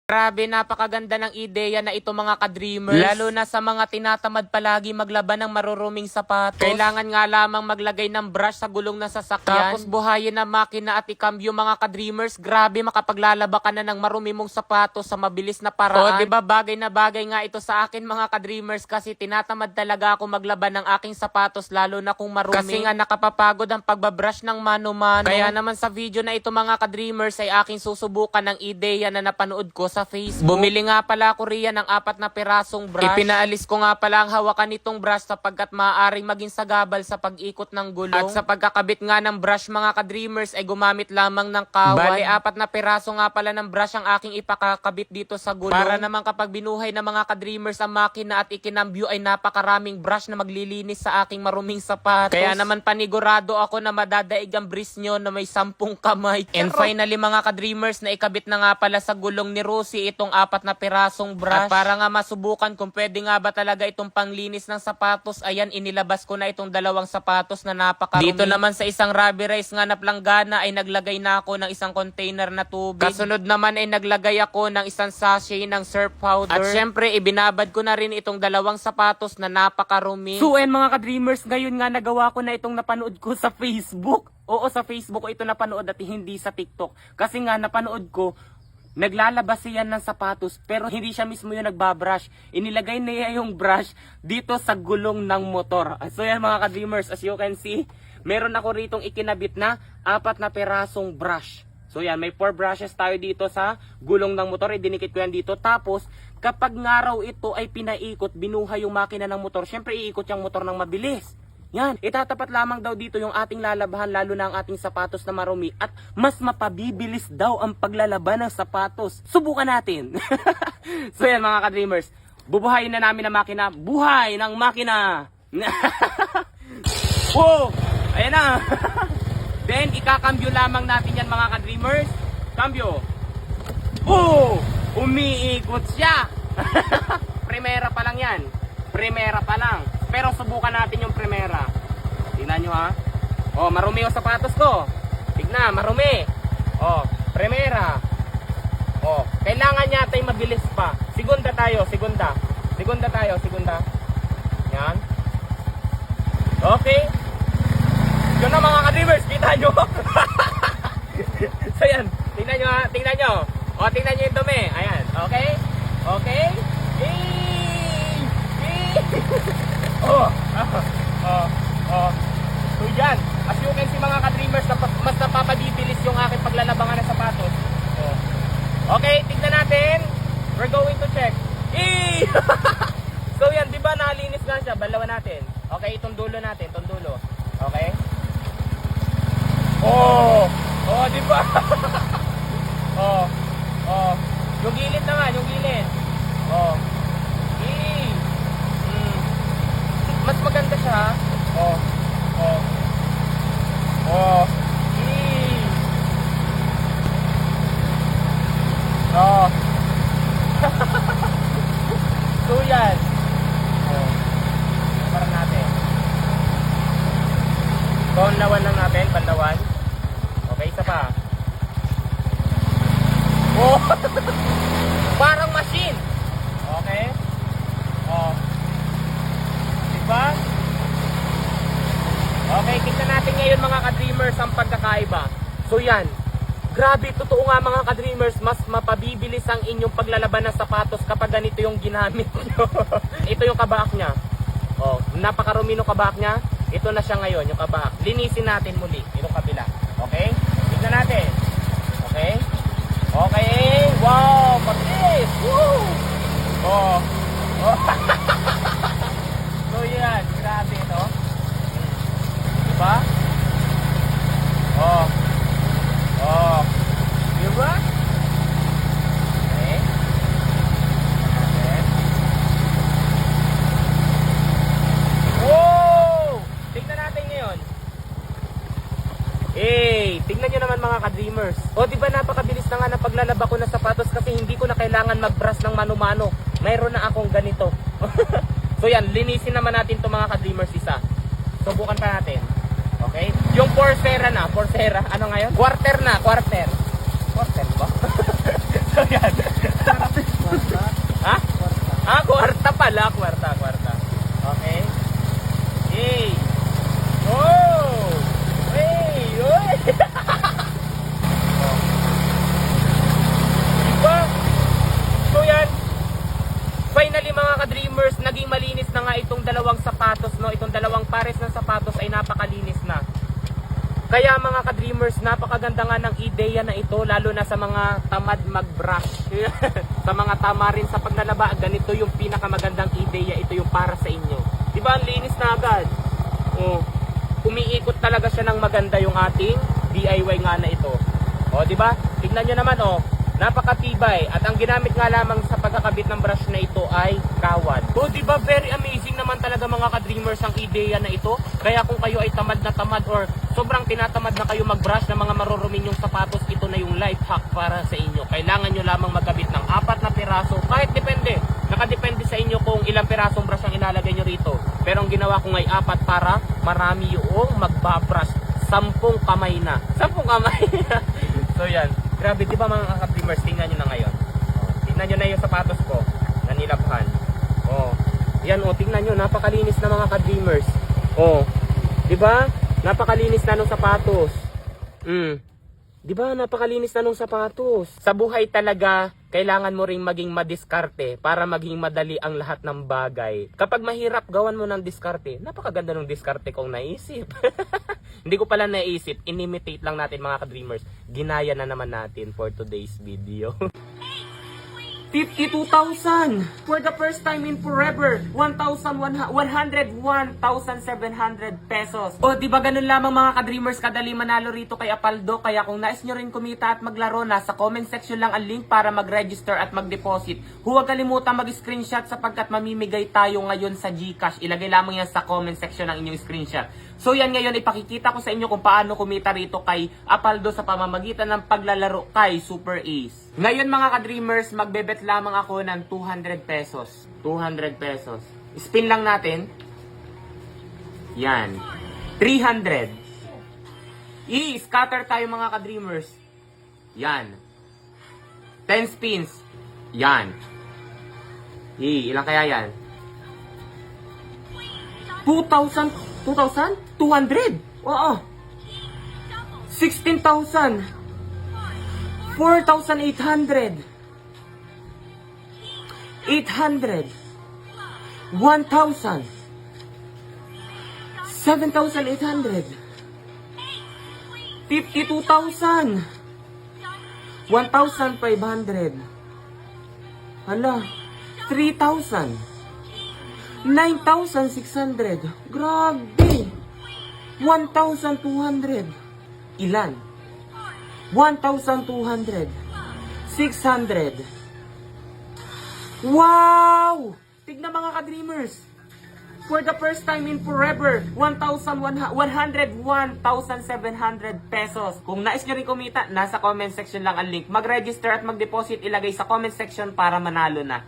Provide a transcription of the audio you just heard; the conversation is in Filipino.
Grabe, napakaganda ng ideya na ito mga ka-dreamers. Lalo na sa mga tinatamad palagi maglaban ng maruruming sapatos. Kailangan nga lamang maglagay ng brush sa gulong na sasakyan. Tapos buhayin ang makina at ikambyo mga ka-dreamers. Grabe, makapaglalaba ka na ng marumi mong sapatos sa mabilis na paraan. O diba, bagay na bagay nga ito sa akin mga ka-dreamers kasi tinatamad talaga ako maglaban ng aking sapatos lalo na kung marumi. Kasi nga nakapapagod ang pagbabrush ng mano-mano. Kaya naman sa video na ito mga ka-dreamers ay aking susubukan ng ideya na napanood ko sa Facebook. Bumili nga pala ako riyan ng 4 na pirasong brush. Ipinaalis ko nga pala ang hawakan nitong brush sapagkat maaaring maging sagabal sa pag-ikot ng gulong. At sa pagkakabit nga ng brush mga ka-dreamers ay gumamit lamang ng kaway. Bali 4 na piraso nga pala ng brush ang aking ipakakabit dito sa gulong. Para naman kapag binuhay ng mga ka-dreamers ang makina at ikinambyo ay napakaraming brush na maglilinis sa aking maruming sapatos. Kaya naman panigurado ako na madadaig ang bris nyo na may 10 kamay. And finally mga ka-dreamers na ikabit na nga pala sa gulong ni Rosie itong 4 na pirasong brush. At para nga masubukan kung pwede nga ba talaga itong panglinis ng sapatos, ayan inilabas ko na itong 2 sapatos na napakarumi. Dito naman sa isang rubberized nga na planggana ay naglagay na ako ng isang container na tubig. Kasunod naman ay naglagay ako ng isang sachet ng surf powder. At syempre ibinabad ko na rin itong 2 sapatos na napakarumi. So mga ka-dreamers, ngayon nga nagawa ko na itong napanood ko sa Facebook. Oo, sa Facebook ko ito napanood at hindi sa TikTok. Kasi nga napanood ko, naglalabas siya ng sapatos pero hindi siya mismo yung nagbabrush. Inilagay niya yung brush dito sa gulong ng motor. So yan mga ka-dreamers, as you can see, meron ako ritong ikinabit na 4 na pirasong brush. So yan, may 4 brushes tayo dito sa gulong ng motor. Idinikit ko yan dito. Tapos, kapag nga raw ito ay pinaikot, binuhay yung makina ng motor, syempre iikot yung motor ng mabilis. Yan, itatapat lamang daw dito yung ating lalabahan lalo na ang ating sapatos na marumi at mas mapabibilis daw ang paglalaban ng sapatos. Subukan natin. So yan mga ka-dreamers, bubuhayin na namin ang makina. Buhay ng makina! Wow! Ayan na! Then, ikakambyo lamang natin yan mga ka-dreamers. Kambyo. Oh! Umiikot siya! Primera pa lang yan. Primera pa lang. Pero subukan natin yung primera. Tingnan nyo ha. Oh, marumi yung sapatos ko. Tignan, marumi. Oh, primera. Oh, kailangan niya tayo mabilis pa. Segunda tayo, segunda. Segunda tayo, segunda. Yan. Okay. Yun na mga ka-dreamers, kita nyo. So yan, tingnan nyo ha, tingnan nyo. O, tingnan nyo yung dumi. Ayan, okay? Okay? Oh. So yan, as you can see mga ka-dreamers, mas napapabibilis yung aking paglalabangan ng sapatos. Oh. Okay, tingnan natin. We're going to check. So yan, di ba nalinis nga siya? Balawan natin. Okay, itong dulo natin, itong dulo. Okay? Oh, di ba? Oh. Yung gilid naman, yung gilid. Oh. Mas maganda siya. Oh. Oh. So yan. Oh. Parang natin. Banlawan lang natin, banlawan. Okay, isa pa. Oh. Parang machine. Okay. Oh. Diba? Okay, tingnan natin ngayon mga ka-dreamers ang pagkakaiba. So yan. Grabe, totoo nga mga ka-dreamers, mas mapabibilis ang inyong paglalaban ng sapatos kapag ganito yung ginamit nyo. Ito yung kabak niya. Oh, napakarumi ng kabak niya. Ito na siya ngayon, yung kabak. Linisin natin muli, itong kabila. Okay? Tignan natin. Okay? Okay. Wow, mabilis. Woo! Oh. So yan, grabe ito. Diba? Oh. Diba? Okay. Wow! Tignan natin ngayon. Tignan nyo naman mga ka-dreamers. O diba napakabilis na nga na paglalaba ko ng sapatos kasi hindi ko na kailangan mag-brush ng mano-mano. Mayroon na akong ganito. So yan, linisin naman natin itong mga ka-dreamers isa. Subukan pa natin. Okay? Yung Forcera na. Forcera. Ano ngayon? Quarter na. Quarter ba? So yan. ka-dreamers, naging malinis na nga itong dalawang sapatos, no? Itong dalawang pares ng sapatos ay napakalinis na. Kaya mga ka-dreamers, napakaganda nga ng ideya na ito, lalo na sa mga tamad mag-brush. Sa mga tama rin sa paglalaba, ganito yung pinakamagandang ideya, ito yung para sa inyo. Diba, ang linis na agad? Oh, umiikot talaga siya ng maganda yung ating DIY nga na ito. O, diba? Tignan nyo naman, oh. Napakatibay. At ang ginamit nga lamang sa pagkakabit ng brush na ito ay kawad. O, diba? Very amazing naman talaga mga ka-dreamers ang ideya na ito. Kaya kung kayo ay tamad na tamad or sobrang tinatamad na kayo mag-brush ng mga maruruming yung sapatos, ito na yung life hack para sa inyo. Kailangan nyo lamang magkabit ng 4 na piraso. Kahit depende. Nakadepende sa inyo kung ilang pirasong brush ang ilalagay nyo rito. Pero ang ginawa ko ay 4 para marami yung magbabrush. 10 kamay na. 10 kamay na. So yan. Grabe, di ba mga ka-dreamers, tingnan nyo na ngayon. Tingnan nyo na yung sapatos ko na nilabhan. Yan tingnan nyo, napakalinis na mga ka-dreamers. Di ba? Napakalinis na ng sapatos. Di ba? Napakalinis na ng sapatos. Sa buhay talaga, kailangan mo ring maging madiskarte para maging madali ang lahat ng bagay. Kapag mahirap, gawan mo ng diskarte. Napakaganda ng diskarte kong naisip. Hindi ko pala naisip, inimitate lang natin mga ka-dreamers. Ginaya na naman natin for today's video. 52,000 for the first time in forever. 101,700 pesos. O di ba ganun lamang mga ka-dreamers, kadali manalo rito kay Apaldo. Kaya kung nais nyo rin kumita at maglaro, nasa comment section lang ang link para mag-register at mag-deposit. Huwag kalimutan mag-screenshot sapagkat mamimigay tayo ngayon sa GCash. Ilagay lamang yan sa comment section ng inyong screenshot. So yan ngayon, ipakikita ko sa inyo kung paano kumita rito kay Apaldo sa pamamagitan ng paglalaro kay Super Ace. Ngayon mga ka-dreamers, magbebet lamang ako ng 200 pesos. 200 pesos. Spin lang natin. Yan. 300. I-scatter tayo mga ka-dreamers. Yan. 10 spins. Yan. Ilan kaya yan? 2,000? 200? Oo. 16,000. 4,800. 800. 1,000. 7,800. 52,000. 1,500. Hala. 3,000. 9,600. Grabe. 1,200. Ilan? 1,200. 600. Wow! Tignan mga ka-dreamers. For the first time in forever, 1,700 pesos. Kung nais nyo rin kumita, nasa comment section lang ang link. Mag-register at mag-deposit, ilagay sa comment section para manalo na.